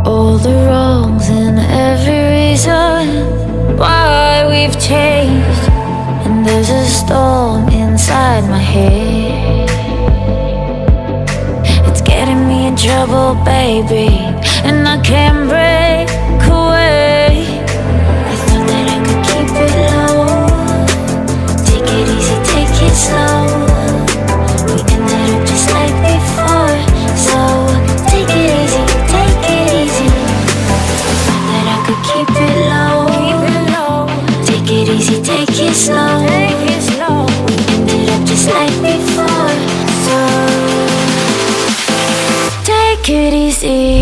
all the wrongs and every reason why we've changed. And there's a storm inside my head, it's getting me in trouble, baby, and I can't break away. I thought that I could keep it low, take it easy, take it slow. We ended up just like before, so take it easy, take it easy. I thought that I could keep it low, take it easy, take it slow. We ended up just like before, so take it easy.